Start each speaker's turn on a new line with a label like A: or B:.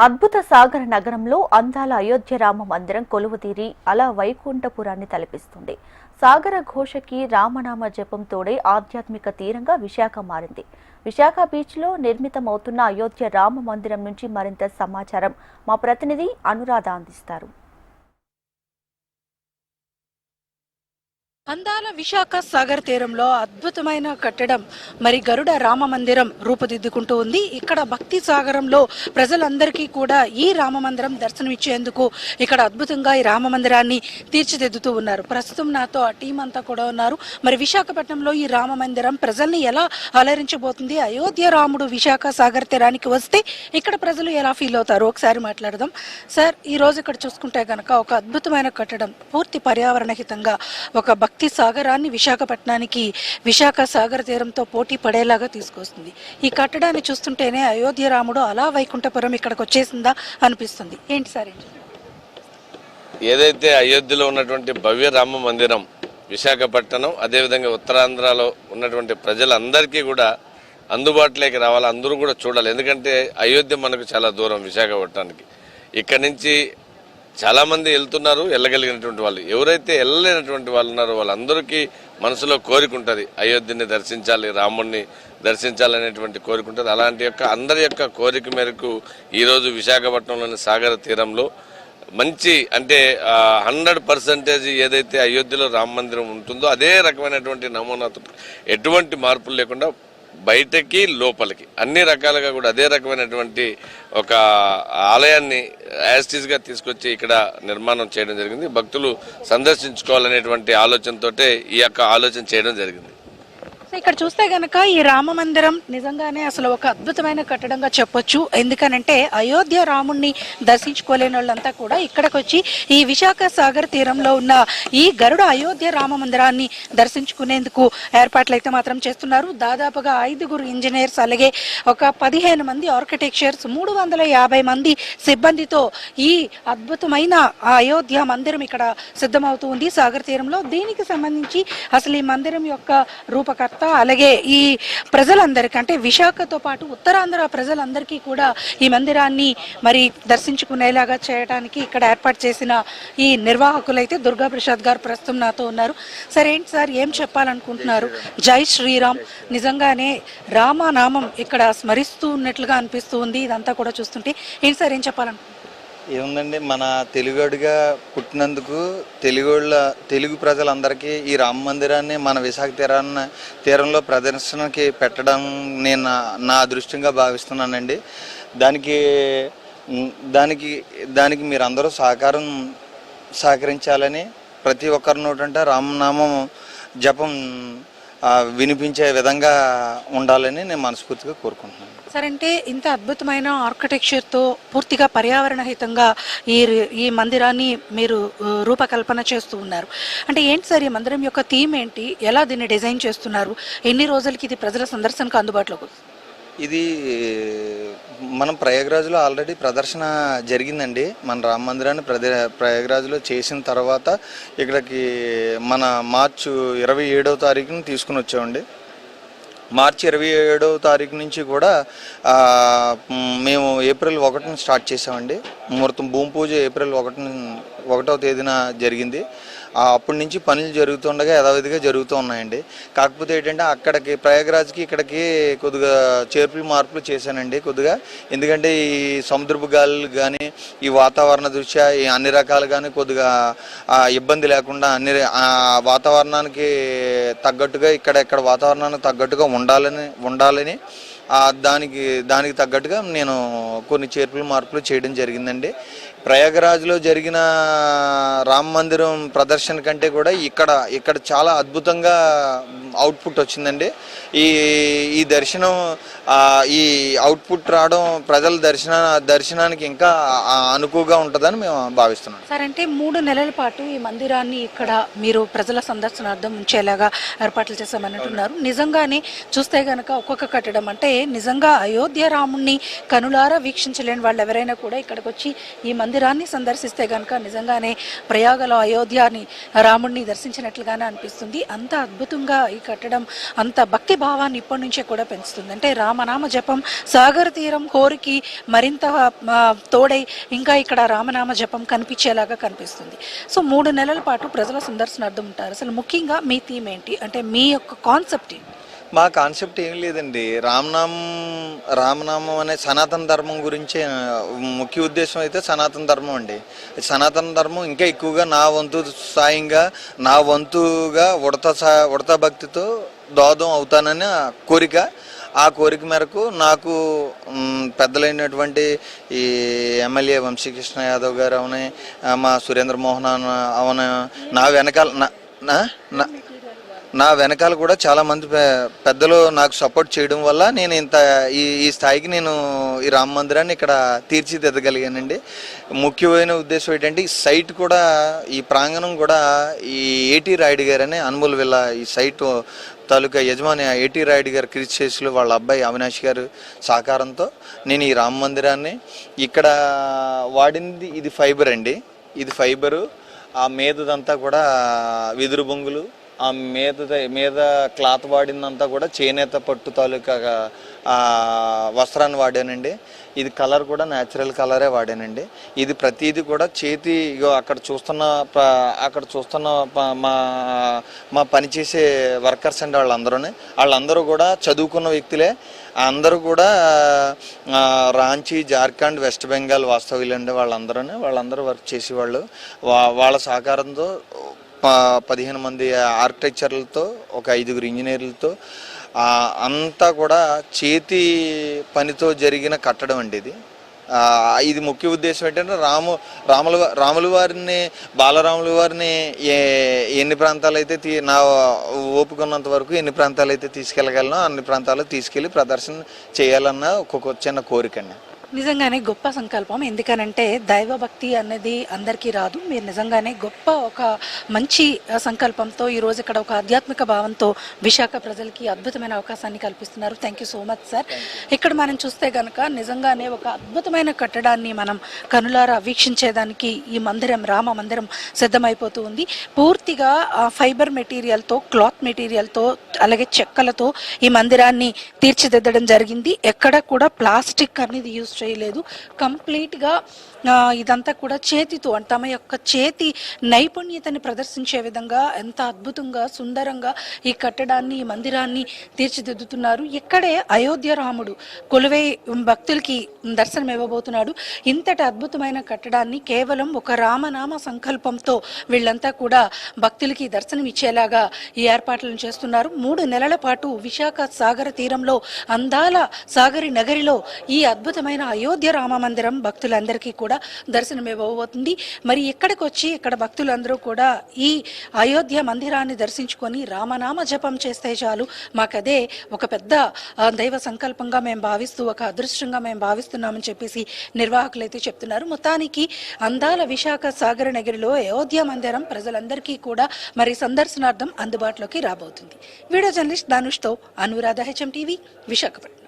A: అద్భుత సాగర నగరంలో అందాల అయోధ్య రామ మందిరం కొలువుతీరి అలా వైకుంఠపురాన్ని తలపిస్తుంది. సాగర ఘోషకి రామనామ జపం తోడే ఆధ్యాత్మిక తీరంగా విశాఖ మారింది. విశాఖ బీచ్లో నిర్మితమవుతున్న అయోధ్య రామ మందిరం నుంచి మరింత సమాచారం మా ప్రతినిధి అనురాధ అందిస్తారు.
B: అందాల విశాఖ సాగర్ తీరంలో అద్భుతమైన కట్టడం మరి గరుడ రామ మందిరం రూపుదిద్దుకుంటూ ఉంది. ఇక్కడ భక్తి సాగరంలో ప్రజలందరికీ కూడా ఈ రామ మందిరం దర్శనమిచ్చేందుకు ఇక్కడ అద్భుతంగా ఈ రామ మందిరాన్ని తీర్చిదిద్దుతూ ఉన్నారు. ప్రస్తుతం నాతో ఆ టీం అంతా కూడా ఉన్నారు. మరి విశాఖపట్నంలో ఈ రామ మందిరం ప్రజల్ని ఎలా అలరించబోతుంది, అయోధ్య రాముడు విశాఖ సాగర్ తీరానికి వస్తే ఇక్కడ ప్రజలు ఎలా ఫీల్ అవుతారు ఒకసారి మాట్లాడదాం. సార్, ఈ రోజు ఇక్కడ చూసుకుంటే గనక ఒక అద్భుతమైన కట్టడం పూర్తి పర్యావరణ హితంగా ఒక భక్తి సాగరాన్ని విశాఖపట్నానికి విశాఖ సాగర్ తీరంతో పోటీ పడేలాగా తీసుకొస్తుంది. ఈ కట్టడాన్ని చూస్తుంటేనే అయోధ్య రాముడు అలా వైకుంఠపురం ఇక్కడికి వచ్చేసిందా అనిపిస్తుంది. ఏంటి సార్?
C: ఏదైతే అయోధ్యలో ఉన్నటువంటి భవ్య రామ మందిరం విశాఖపట్నం, అదేవిధంగా ఉత్తరాంధ్రలో ఉన్నటువంటి ప్రజలందరికీ కూడా అందుబాటులోకి రావాలి, అందరూ కూడా చూడాలి. ఎందుకంటే అయోధ్య మనకు చాలా దూరం విశాఖపట్నానికి. ఇక్కడి నుంచి చాలా మంది వెళ్తున్నారు, వెళ్ళగలిగినటువంటి వాళ్ళు. ఎవరైతే వెళ్ళలేనటువంటి వాళ్ళు ఉన్నారో వాళ్ళందరికీ మనసులో కోరిక ఉంటుంది, అయోధ్యని దర్శించాలి, రాముడిని దర్శించాలనేటువంటి కోరిక ఉంటుంది. అలాంటి అందరి యొక్క కోరిక మేరకు ఈరోజు విశాఖపట్నంలోని సాగర తీరంలో మంచి అంటే 100% ఏదైతే అయోధ్యలో రామ మందిరం ఉంటుందో అదే రకమైనటువంటి నమూనాతో ఎటువంటి మార్పులు లేకుండా బయటకి లోపలికి అన్ని రకాలుగా కూడా అదే రకమైనటువంటి ఒక ఆలయాన్ని యాస్టీస్గా తీసుకొచ్చి ఇక్కడ నిర్మాణం చేయడం జరిగింది. భక్తులు సందర్శించుకోవాలనేటువంటి ఆలోచనతోటే ఈ యొక్క ఆలోచన చేయడం జరిగింది.
B: ఇక్కడ చూస్తే గనక ఈ రామ మందిరం నిజంగానే అసలు ఒక అద్భుతమైన కట్టడంగా చెప్పొచ్చు. ఎందుకనంటే అయోధ్య రాముణ్ణి దర్శించుకోలేని వాళ్ళంతా కూడా ఇక్కడికి వచ్చి ఈ విశాఖ సాగర్ తీరంలో ఉన్న ఈ గరుడ అయోధ్య రామ మందిరాన్ని దర్శించుకునేందుకు ఏర్పాట్లు అయితే మాత్రం చేస్తున్నారు. దాదాపుగా 5 ఇంజనీర్స్, అలాగే ఒక 15 మంది ఆర్కిటెక్చర్స్, 350 మంది సిబ్బందితో ఈ అద్భుతమైన అయోధ్య మందిరం ఇక్కడ సిద్ధమవుతూ ఉంది సాగర్ తీరంలో. దీనికి సంబంధించి అసలు ఈ మందిరం యొక్క రూపకర్త, అలాగే ఈ ప్రజలందరికీ అంటే విశాఖతో పాటు ఉత్తరాంధ్ర ప్రజలందరికీ కూడా ఈ మందిరాన్ని మరి దర్శించుకునేలాగా చేయడానికి ఇక్కడ ఏర్పాటు చేసిన ఈ నిర్వాహకులైతే దుర్గా ప్రసాద్ గారు ప్రస్తుతం నాతో ఉన్నారు. సరే, ఏంటి సార్, ఏం చెప్పాలనుకుంటున్నారు? జై శ్రీరామ్, నిజంగానే రామనామం ఇక్కడ స్మరిస్తూ ఉన్నట్లుగా అనిపిస్తూ ఉంది ఇదంతా కూడా చూస్తుంటే. ఏంటి సార్, ఏం చెప్పాలనుకుంటున్నారు?
D: ఏముందండి, మన తెలుగుడిగా పుట్టినందుకు తెలుగు ప్రజలందరికీ ఈ రామ మందిరాన్ని మన విశాఖ తీరంలో ప్రదర్శనకి పెట్టడం నేను నా అదృష్టంగా భావిస్తున్నానండి. దానికి మీరందరూ సహకరించాలని, ప్రతి ఒక్కరి నోటంటే రామనామం జపం వినిపించే విధంగా ఉండాలని నేను మనస్ఫూర్తిగా కోరుకుంటున్నాను.
B: సరే, అంటే ఇంత అద్భుతమైన ఆర్కిటెక్చర్తో పూర్తిగా పర్యావరణ హితంగా ఈ మందిరాన్ని మీరు రూపకల్పన చేస్తూ ఉన్నారు. అంటే ఏంటి సార్, ఈ మందిరం యొక్క థీమ్ ఏంటి? ఎలా దీన్ని డిజైన్ చేస్తున్నారు? ఎన్ని రోజులకి ఇది ప్రజల సందర్శనకు అందుబాటులోకి వస్తుంది?
D: ఇది మనం ప్రయాగ్రాజ్లో ఆల్రెడీ ప్రదర్శన జరిగిందండి. మన రామ మందిరాన్ని ప్రయాగ్రాజ్లో చేసిన తర్వాత ఇక్కడికి మన మార్చి 27వ తారీఖున తీసుకుని వచ్చామండి. మార్చి 27వ తారీఖు నుంచి కూడా మేము ఏప్రిల్ 1న స్టార్ట్ చేసామండి. ముహూర్తం భూమి పూజ ఏప్రిల్ 1వ తేదీన జరిగింది. అప్పటి నుంచి పనులు జరుగుతుండగా యథావిధిగా జరుగుతూ ఉన్నాయండి. కాకపోతే ఏంటంటే అక్కడికి ప్రయాగ్రాజ్కి ఇక్కడికి కొద్దిగా మార్పులు చేశానండి కొద్దిగా. ఎందుకంటే ఈ సముద్రపు గాలులు కానీ, ఈ వాతావరణ దృష్ట్యా ఈ అన్ని రకాలు కానీ కొద్దిగా ఇబ్బంది లేకుండా వాతావరణానికి తగ్గట్టుగా ఇక్కడ వాతావరణానికి తగ్గట్టుగా ఉండాలని దానికి తగ్గట్టుగా నేను కొన్ని మార్పులు చేయడం జరిగిందండి. ప్రయాగరాజ్లో జరిగిన రామ మందిరం ప్రదర్శన కంటే కూడా ఇక్కడ చాలా అద్భుతంగా అవుట్పుట్ వచ్చిందండి. ఈ దర్శనం, ఈ అవుట్పుట్ రావడం ప్రజల దర్శనానికి ఇంకా అనుకువగా ఉంటుందని మేము భావిస్తున్నాం.
B: సార్, అంటే 3 నెలల పాటు ఈ మందిరాన్ని ఇక్కడ మీరు ప్రజల సందర్శనార్థం ఉంచేలాగా ఏర్పాట్లు చేశామన్నట్టున్నారు. నిజంగానే చూస్తే గనక ఒక్కొక్క కట్టడం అంటే నిజంగా అయోధ్య రాముణ్ణి కనులారా వీక్షించలేని వాళ్ళు ఎవరైనా కూడా ఇక్కడికి వచ్చి ఈ మందిరాన్ని సందర్శిస్తే కనుక నిజంగానే ప్రయాగలో అయోధ్యని రాముణ్ణి దర్శించినట్లుగానే అనిపిస్తుంది. అంత అద్భుతంగా ఈ కట్టడం అంత భక్తి భావాన్ని ఇప్పటి నుంచే కూడా పెంచుతుంది. అంటే రామనామ జపం సాగర తీరం కోరికి మరింత తోడై ఇంకా ఇక్కడ రామనామ జపం కనిపించేలాగా కనిపిస్తుంది. సో 3 నెలల పాటు ప్రజల సందర్శనార్థం ఉంటారు. అసలు ముఖ్యంగా మీ థీమ్ ఏంటి, అంటే మీ యొక్క కాన్సెప్ట్ ఏంటి?
D: మా కాన్సెప్ట్ ఏం లేదండి, రామనామం అనే సనాతన ధర్మం గురించి ముఖ్య ఉద్దేశం అయితే సనాతన ధర్మం అండి. సనాతన ధర్మం ఇంకా ఎక్కువగా నా వంతు సాయంగా నా వంతుగా ఉడత భక్తితో దోదం అవుతానని కోరిక. ఆ కోరిక మేరకు నాకు పెద్దలైనటువంటి ఈ ఎమ్మెల్యే వంశీకృష్ణ యాదవ్ గారు అవనే, మా సురేంద్ర మోహన్ అవన, నా వెనకాల కూడా చాలామంది పెద్దలు నాకు సపోర్ట్ చేయడం వల్ల నేను ఈ స్థాయికి నేను ఈ రామ మందిరాన్ని ఇక్కడ తీర్చిదిద్దగలిగానండి. ముఖ్యమైన ఉద్దేశం ఏంటంటే ఈ సైట్ కూడా, ఈ ప్రాంగణం కూడా ఈ ఏటీ రాయుడు గారని అనుమూల విల్లా ఈ సైట్ తాలూకా యజమాని ఏటీ రాయుడు గారు కృషి చేసి వాళ్ళ అబ్బాయి అవినాష్ గారు సహకారంతో నేను ఈ రామ మందిరాన్ని ఇక్కడ వాడింది. ఇది ఫైబర్ అండి, ఇది ఫైబరు. ఆ మీదదంతా కూడా వెదురు బొంగులు, ఆ మీద క్లాత్ వాడిందంతా కూడా చేనేత పట్టు తాలూకా వస్త్రాన్ని వాడానండి. ఇది కలర్ కూడా న్యాచురల్ కలరే వాడానండి. ఇది ప్రతిదీ కూడా చేతి అక్కడ చూస్తున్న మా పనిచేసే వర్కర్స్ అండి. వాళ్ళందరూ కూడా చదువుకున్న వ్యక్తులే. అందరూ కూడా రాంచీ, జార్ఖండ్, వెస్ట్ బెంగాల్ వాస్తవ్యులు అండి. వాళ్ళందరూ వర్క్ చేసేవాళ్ళు. వాళ్ళ సహకారంతో 15 మంది ఆర్కిటెక్చర్లతో, ఒక 5 ఇంజనీర్లతో అంతా కూడా చేతి పనితో జరిగిన కట్టడం అండి ఇది. ఇది ముఖ్య ఉద్దేశం ఏంటంటే రాముల వారిని, బాలరాముల వారిని ఎన్ని ప్రాంతాలు అయితే నా ఓపుకున్నంత వరకు ఎన్ని ప్రాంతాలు అయితే తీసుకెళ్ళగలనో అన్ని ప్రాంతాలు తీసుకెళ్ళి ప్రదర్శన చేయాలన్న ఒక చిన్న కోరిక అండి.
B: నిజంగానే గొప్ప సంకల్పం. ఎందుకనంటే దైవభక్తి అనేది అందరికీ రాదు. మీరు నిజంగానే గొప్ప ఒక మంచి సంకల్పంతో ఈరోజు ఇక్కడ ఒక ఆధ్యాత్మిక భావంతో విశాఖ ప్రజలకి అద్భుతమైన అవకాశాన్ని కల్పిస్తున్నారు. Thank you so much sir. ఇక్కడ మనం చూస్తే కనుక నిజంగానే ఒక అద్భుతమైన కట్టడాన్ని మనం కనులారా వీక్షించేదానికి ఈ మందిరం, రామ మందిరం సిద్ధమైపోతూ ఉంది. పూర్తిగా ఫైబర్ మెటీరియల్తో, క్లాత్ మెటీరియల్తో, అలాగే చెక్కలతో ఈ మందిరాన్ని తీర్చిదిద్దడం జరిగింది. ఎక్కడ కూడా ప్లాస్టిక్ అనేది యూజ్ చేయలేదు. కంప్లీట్గా ఇదంతా కూడా చేతితో, తమ యొక్క చేతి నైపుణ్యతని ప్రదర్శించే విధంగా ఎంత అద్భుతంగా, సుందరంగా ఈ కట్టడాన్ని, ఈ మందిరాన్ని తీర్చిదిద్దుతున్నారు. ఇక్కడే అయోధ్య రాముడు కొలువై భక్తులకి దర్శనం ఇవ్వబోతున్నాడు. ఇంతటి అద్భుతమైన కట్టడాన్ని కేవలం ఒక రామనామ సంకల్పంతో వీళ్ళంతా కూడా భక్తులకి దర్శనం ఇచ్చేలాగా ఈ ఏర్పాట్లను చేస్తున్నారు. 3 నెలల పాటు విశాఖ సాగర తీరంలో, అందాల సాగరి నగరిలో ఈ అద్భుతమైన అయోధ్య రామ మందిరం భక్తులందరికీ కూడా దర్శనం ఇవ్వబోతుంది. మరి ఇక్కడికి వచ్చి ఇక్కడ భక్తులందరూ కూడా ఈ అయోధ్య మందిరాన్ని దర్శించుకొని రామనామ జపం చేస్తే చాలు, మాకదే ఒక పెద్ద దైవ సంకల్పంగా మేము భావిస్తూ, ఒక అదృష్టంగా మేము భావిస్తున్నామని చెప్పేసి నిర్వాహకులు అయితే చెప్తున్నారు. మొత్తానికి అందాల విశాఖ సాగర నగరిలో అయోధ్య మందిరం ప్రజలందరికీ కూడా మరి సందర్శనార్థం అందుబాటులోకి రాబోతుంది. వీడియో జర్నలిస్ట్ ధనుష్తో అనురాధ, HM టీవీ, విశాఖపట్నం.